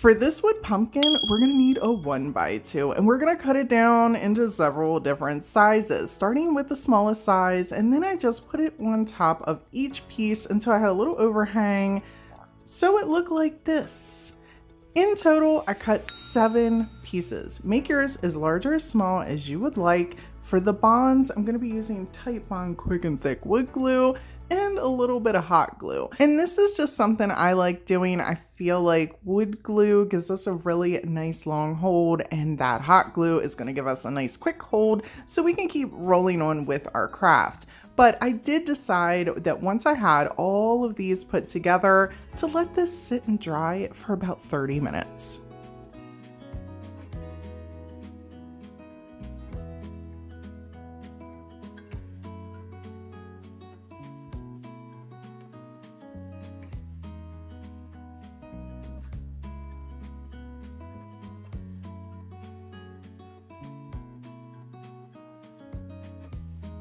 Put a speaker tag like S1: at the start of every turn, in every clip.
S1: For this wood pumpkin, we're gonna need a 1x2, and we're gonna cut it down into several different sizes, starting with the smallest size, and then I just put it on top of each piece until I had a little overhang, so it looked like this. In total, I cut 7 pieces. Make yours as large or as small as you would like. For the bonds, I'm gonna be using Titebond Quick and Thick wood glue and a little bit of hot glue. And this is just something I like doing. I feel like wood glue gives us a really nice long hold, and that hot glue is gonna give us a nice quick hold so we can keep rolling on with our craft. But I did decide that once I had all of these put together to let this sit and dry for about 30 minutes.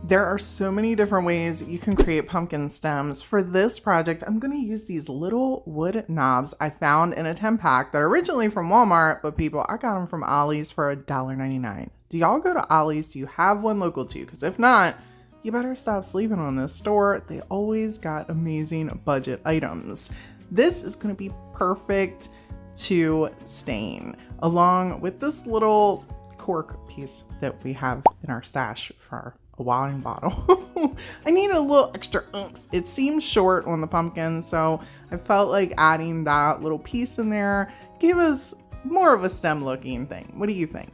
S1: There are so many different ways you can create pumpkin stems. For this project, I'm going to use these little wood knobs I found in a 10-pack that are originally from Walmart, but people, I got them from Ollie's for $1.99. Do y'all go to Ollie's? Do you have one local to you? Because if not, you better stop sleeping on this store. They always got amazing budget items. This is going to be perfect to stain, along with this little cork piece that we have in our stash for a wine bottle. I need a little extra oomph. It seems short on the pumpkin, so I felt like adding that little piece in there gave us more of a stem looking thing. What do you think?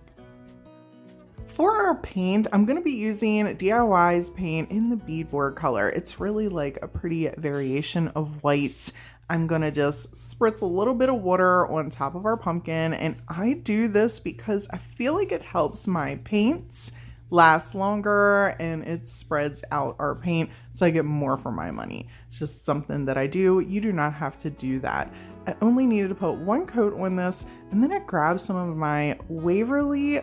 S1: For our paint, I'm going to be using DIY's paint in the beadboard color. It's really like a pretty variation of white. I'm going to just spritz a little bit of water on top of our pumpkin, and I do this because I feel like it helps my paints last longer and it spreads out our paint so I get more for my money. It's just something that I do. You do not have to do that. I only needed to put 1 coat on this, and then I grabbed some of my Waverly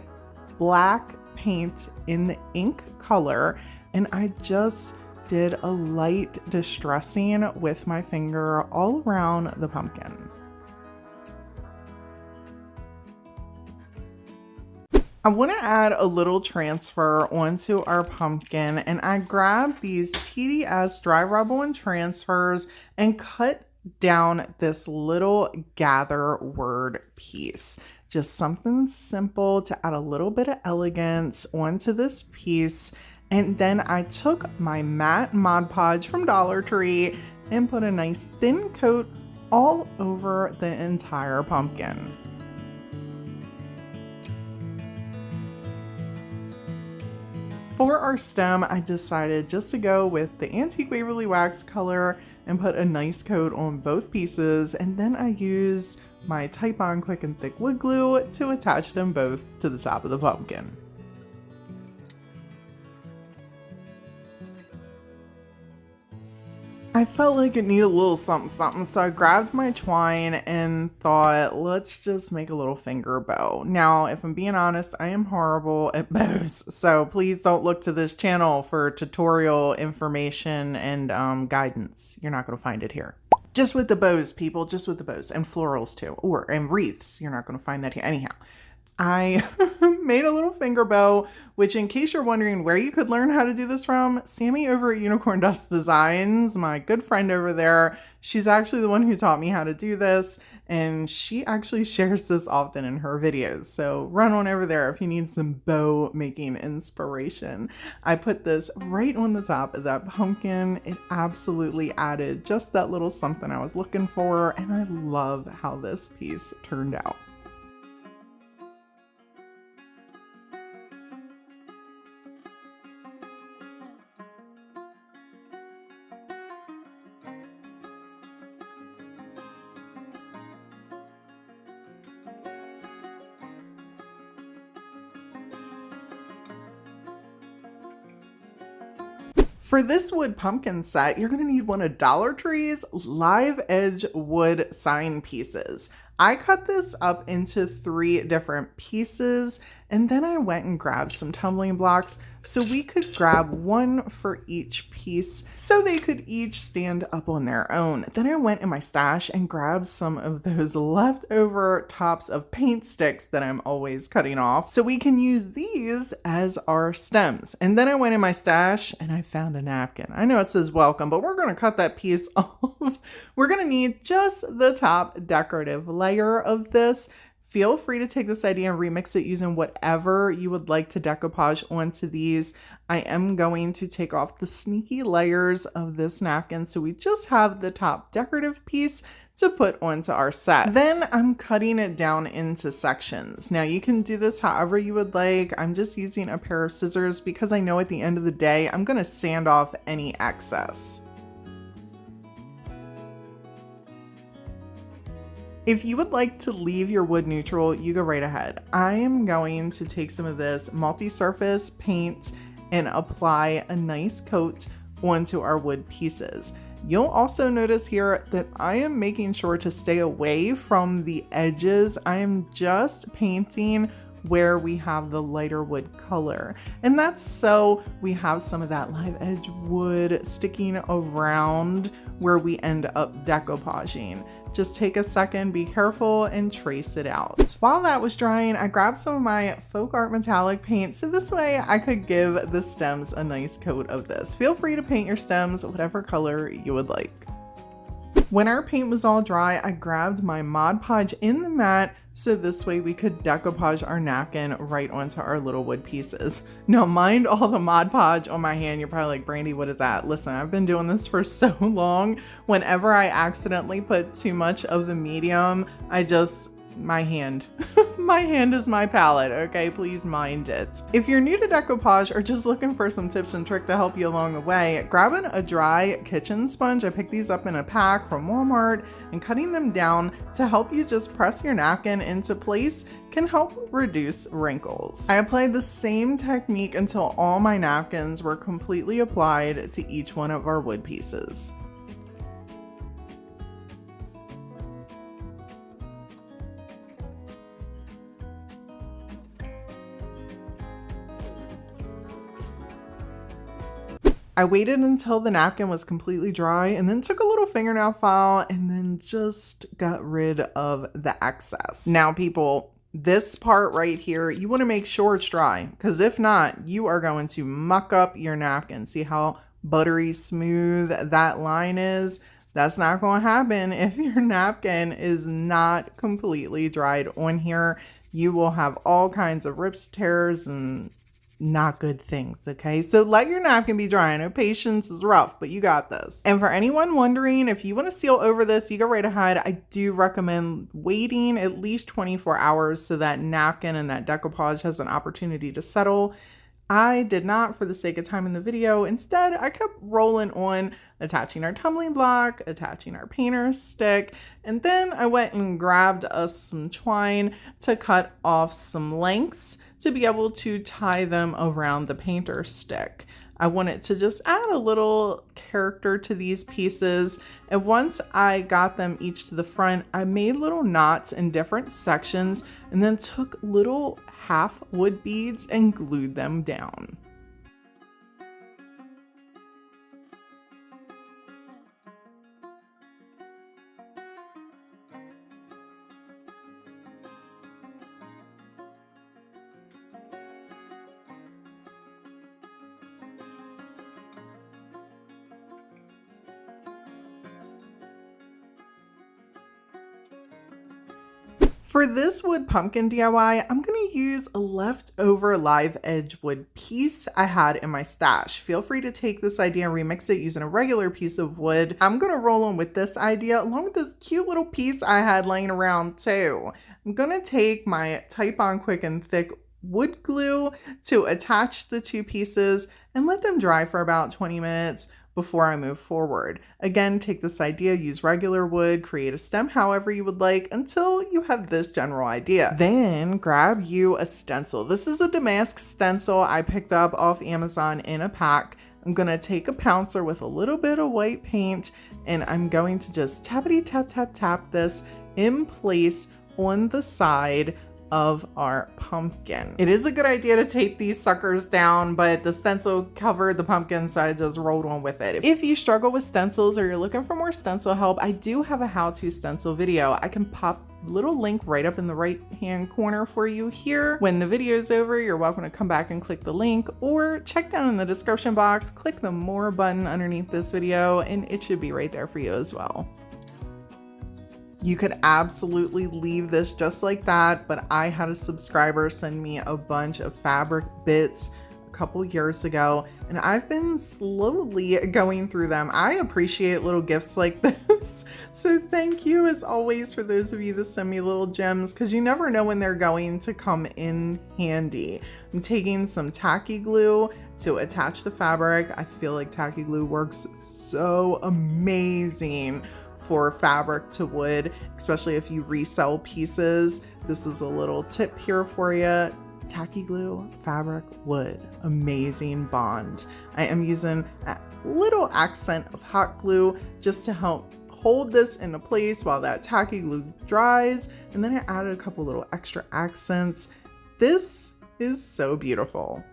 S1: black paint in the ink color, and I just did a light distressing with my finger all around the pumpkin. I want to add a little transfer onto our pumpkin, and I grabbed these TDS dry rub-on transfers and cut down this little gather word piece. Just something simple to add a little bit of elegance onto this piece. And then I took my matte Mod Podge from Dollar Tree and put a nice thin coat all over the entire pumpkin. For our stem, I decided just to go with the Antique Waverly Wax color and put a nice coat on both pieces, and then I used my Titebond Quick and Thick wood glue to attach them both to the top of the pumpkin. I felt like it needed a little something, so I grabbed my twine and thought, let's just make a little finger bow. Now, if I'm being honest, I am horrible at bows, so please don't look to this channel for tutorial information and guidance. You're not going to find it here. Just with the bows, people, just with the bows, and florals too, and wreaths. You're not going to find that here. Anyhow, I made a little finger bow, which, in case you're wondering where you could learn how to do this from, Sammy over at Unicorn Dust Designs, my good friend over there, she's actually the one who taught me how to do this, and she actually shares this often in her videos. So run on over there if you need some bow making inspiration. I put this right on the top of that pumpkin. It absolutely added just that little something I was looking for, and I love how this piece turned out. For this wood pumpkin set, you're going to need one of Dollar Tree's live edge wood sign pieces. I cut this up into 3 different pieces, And then I went and grabbed some tumbling blocks so we could grab one for each piece so they could each stand up on their own. Then I went in my stash and grabbed some of those leftover tops of paint sticks that I'm always cutting off so we can use these as our stems. And then I went in my stash and I found a napkin. I know it says welcome, but we're going to cut that piece off. We're going to need just the top decorative layer of this. Feel free to take this idea and remix it using whatever you would like to decoupage onto these. I am going to take off the sneaky layers of this napkin so we just have the top decorative piece to put onto our set. Then I'm cutting it down into sections. Now you can do this however you would like. I'm just using a pair of scissors because I know at the end of the day, I'm going to sand off any excess. If you would like to leave your wood neutral, you go right ahead. I am going to take some of this multi-surface paint and apply a nice coat onto our wood pieces. You'll also notice here that I am making sure to stay away from the edges. I am just painting where we have the lighter wood color. And that's so we have some of that live edge wood sticking around where we end up decoupaging. Just take a second, be careful, and trace it out. While that was drying, I grabbed some of my folk art metallic paint so this way I could give the stems a nice coat of this. Feel free to paint your stems whatever color you would like. When our paint was all dry, I grabbed my Mod Podge in the mat so this way we could decoupage our napkin right onto our little wood pieces. Now mind all the Mod Podge on my hand. You're probably like, Brandy, what is that? Listen, I've been doing this for so long. Whenever I accidentally put too much of the medium, my hand. My hand is my palette, okay? Please mind it. If you're new to decoupage or just looking for some tips and tricks to help you along the way, grabbing a dry kitchen sponge, I picked these up in a pack from Walmart, and cutting them down to help you just press your napkin into place can help reduce wrinkles. I applied the same technique until all my napkins were completely applied to each one of our wood pieces. I waited until the napkin was completely dry and then took a little fingernail file and then just got rid of the excess. Now people, this part right here, you want to make sure it's dry because if not, you are going to muck up your napkin. See how buttery smooth that line is? That's not going to happen if your napkin is not completely dried on here. You will have all kinds of rips, tears, and not good things, okay? So let your napkin be dry. I know patience is rough, but you got this. And for anyone wondering, if you want to seal over this, you go right ahead. I do recommend waiting at least 24 hours so that napkin and that decoupage has an opportunity to settle. I did not for the sake of time in the video. Instead, I kept rolling on, attaching our tumbling block, attaching our painter's stick, and then I went and grabbed us some twine to cut off some lengths to be able to tie them around the painter stick. I wanted to just add a little character to these pieces. And once I got them each to the front, I made little knots in different sections and then took little half wood beads and glued them down. For this wood pumpkin DIY, I'm going to use a leftover live edge wood piece I had in my stash. Feel free to take this idea and remix it using a regular piece of wood. I'm going to roll on with this idea along with this cute little piece I had laying around too. I'm going to take my Type On Quick and Thick wood glue to attach the two pieces and let them dry for about 20 minutes before I move forward. Again, take this idea, use regular wood, create a stem however you would like until you have this general idea. Then grab you a stencil. This is a damask stencil I picked up off Amazon in a pack. I'm gonna take a pouncer with a little bit of white paint and I'm going to just tappity tap tap tap this in place on the side of our pumpkin. It is a good idea to tape these suckers down, but the stencil covered the pumpkin, so I just rolled on with it. If you struggle with stencils or you're looking for more stencil help, I do have a how-to stencil video. I can pop a little link right up in the right hand corner for you here. When the video is over, you're welcome to come back and click the link, or check down in the description box, click the more button underneath this video, and it should be right there for you as well. You could absolutely leave this just like that, but I had a subscriber send me a bunch of fabric bits a couple years ago, and I've been slowly going through them. I appreciate little gifts like this, so thank you as always for those of you that send me little gems, because you never know when they're going to come in handy. I'm taking some tacky glue to attach the fabric. I feel like tacky glue works so amazing for fabric to wood, especially if you resell pieces. This is a little tip here for you. Tacky glue, fabric, wood, amazing bond. I am using a little accent of hot glue just to help hold this into place while that tacky glue dries. And then I added a couple little extra accents. This is so beautiful.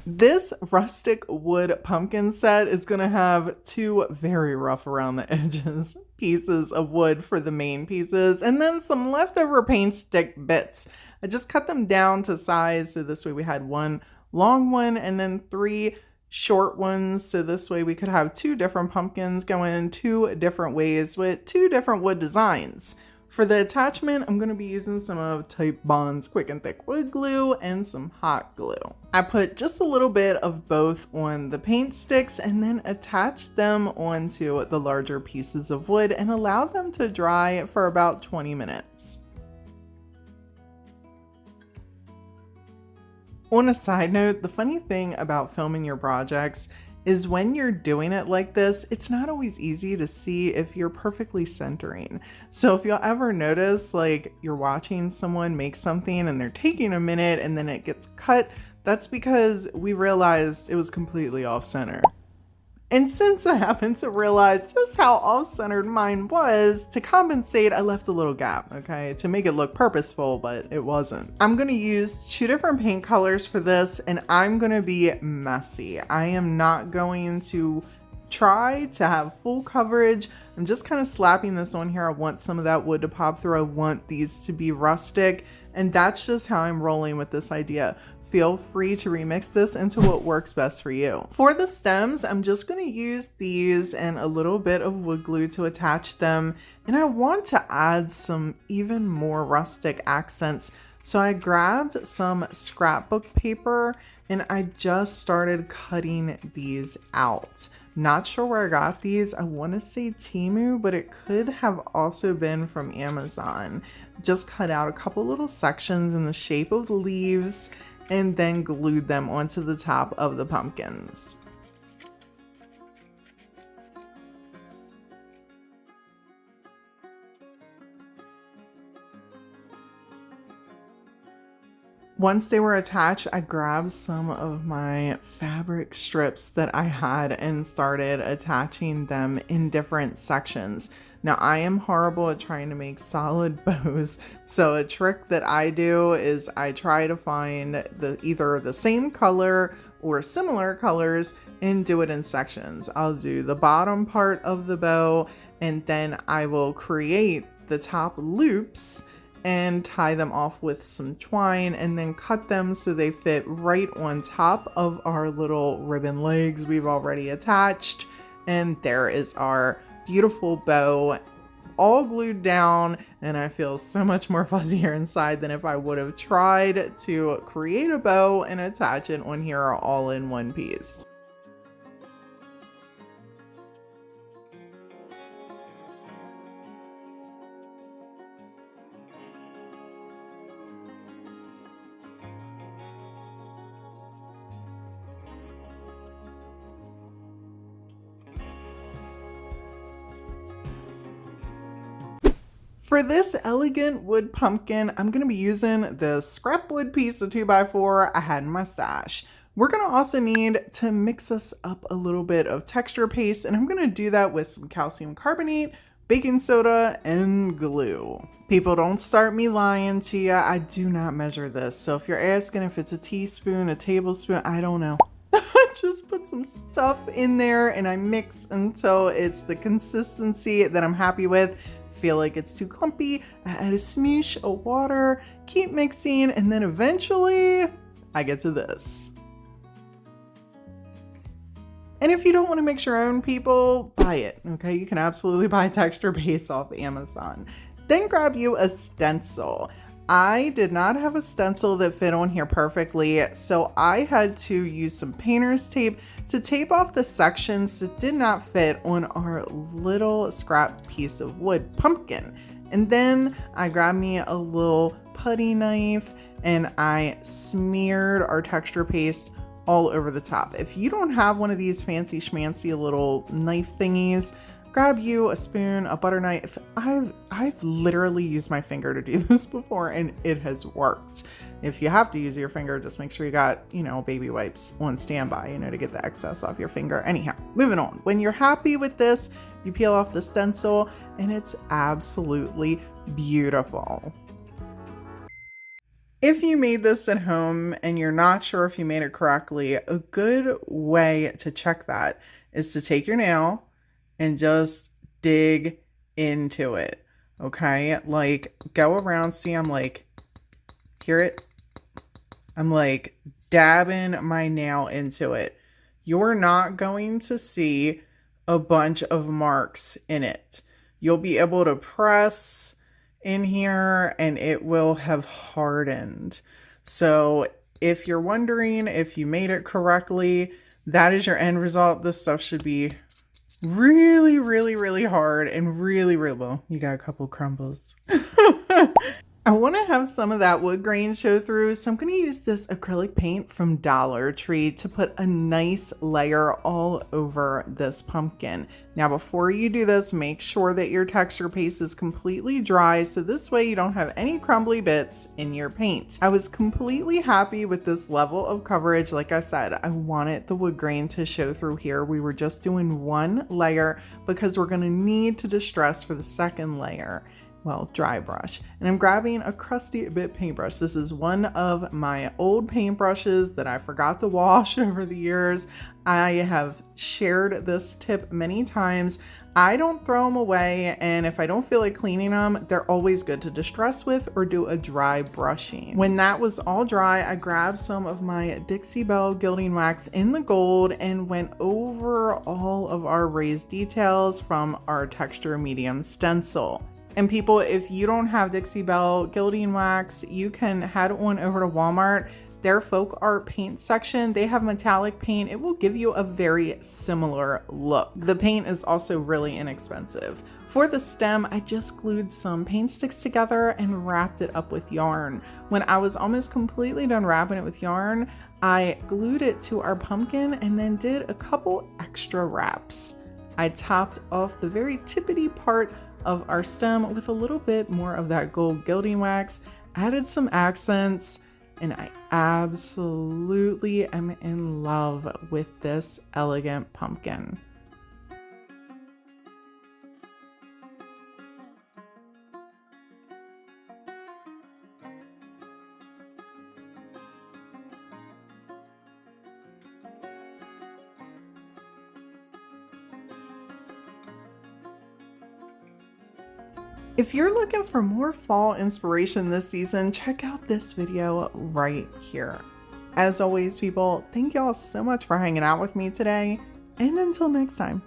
S1: This rustic wood pumpkin set is going to have two very rough around the edges pieces of wood for the main pieces, and then some leftover paint stick bits. I just cut them down to size, so this way we had one long one and then three short ones, so this way we could have two different pumpkins going in two different ways with two different wood designs. For the attachment, I'm going to be using some of Type Bond's Quick and Thick Wood Glue and some hot glue. I put just a little bit of both on the paint sticks and then attached them onto the larger pieces of wood and allowed them to dry for about 20 minutes. On a side note, the funny thing about filming your projects is when you're doing it like this, it's not always easy to see if you're perfectly centering. So if you'll ever notice, like you're watching someone make something and they're taking a minute and then it gets cut, that's because we realized it was completely off center. And since I happened to realize just how off-centered mine was, to compensate, I left a little gap, okay, to make it look purposeful, but it wasn't. I'm gonna use two different paint colors for this, and I'm gonna be messy. I am not going to try to have full coverage. I'm just kind of slapping this on here. I want some of that wood to pop through. I want these to be rustic, and that's just how I'm rolling with this idea. Feel free to remix this into what works best for you. For the stems, I'm just going to use these and a little bit of wood glue to attach them. And I want to add some even more rustic accents. So I grabbed some scrapbook paper and I just started cutting these out. Not sure where I got these. I want to say Temu, but it could have also been from Amazon. Just cut out a couple little sections in the shape of leaves and then glued them onto the top of the pumpkins. Once they were attached, I grabbed some of my fabric strips that I had and started attaching them in different sections. Now, I am horrible at trying to make solid bows, so a trick that I do is I try to find either the same color or similar colors and do it in sections. I'll do the bottom part of the bow, and then I will create the top loops and tie them off with some twine and then cut them so they fit right on top of our little ribbon legs we've already attached. And there is our beautiful bow all glued down, and I feel so much more fuzzier inside than if I would have tried to create a bow and attach it on here all in one piece. For this elegant wood pumpkin, I'm going to be using the scrap wood piece of 2x4 I had in my stash. We're going to also need to mix us up a little bit of texture paste, and I'm going to do that with some calcium carbonate, baking soda, and glue. People, don't start me lying to you. I do not measure this. So if you're asking if it's a teaspoon, a tablespoon, I don't know. I just put some stuff in there and I mix until it's the consistency that I'm happy with. Feel like it's too clumpy, I add a smoosh of water, keep mixing, and then eventually I get to this. And if you don't want to mix your own, people, buy it, okay? You can absolutely buy texture paste off Amazon. Then grab you a stencil. I did not have a stencil that fit on here perfectly, so I had to use some painter's tape to tape off the sections that did not fit on our little scrap piece of wood pumpkin. And then I grabbed me a little putty knife and I smeared our texture paste all over the top. If you don't have one of these fancy schmancy little knife thingies, grab you a spoon, a butter knife. I've literally used my finger to do this before and it has worked. If you have to use your finger, just make sure you got, baby wipes on standby, to get the excess off your finger. Anyhow, moving on. When you're happy with this, you peel off the stencil and it's absolutely beautiful. If you made this at home and you're not sure if you made it correctly, a good way to check that is to take your nail and just dig into it, okay? Like, go around, see, I'm like, hear it? I'm like dabbing my nail into it. You're not going to see a bunch of marks in it. You'll be able to press in here and it will have hardened. So if you're wondering if you made it correctly, that is your end result. This stuff should be really, really, really hard and really, well, you got a couple crumbles. I want to have some of that wood grain show through, so I'm going to use this acrylic paint from Dollar Tree to put a nice layer all over this pumpkin. Now, before you do this, make sure that your texture paste is completely dry, so this way you don't have any crumbly bits in your paint. I was completely happy with this level of coverage. Like I said, I wanted the wood grain to show through here. We were just doing one layer because we're going to need to distress for the second layer. Well, dry brush. And I'm grabbing a crusty bit paintbrush. This is one of my old paintbrushes that I forgot to wash over the years. I have shared this tip many times. I don't throw them away, and if I don't feel like cleaning them, they're always good to distress with or do a dry brushing. When that was all dry, I grabbed some of my Dixie Belle gilding wax in the gold and went over all of our raised details from our texture medium stencil. And people, if you don't have Dixie Belle gilding wax, you can head on over to Walmart. Their folk art paint section, they have metallic paint. It will give you a very similar look. The paint is also really inexpensive. For the stem, I just glued some paint sticks together and wrapped it up with yarn. When I was almost completely done wrapping it with yarn, I glued it to our pumpkin and then did a couple extra wraps. I topped off the very tippity part of our stem with a little bit more of that gold gilding wax, added some accents, and I absolutely am in love with this elegant pumpkin. If you're looking for more fall inspiration this season, check out this video right here. As always, people, thank y'all so much for hanging out with me today, and until next time.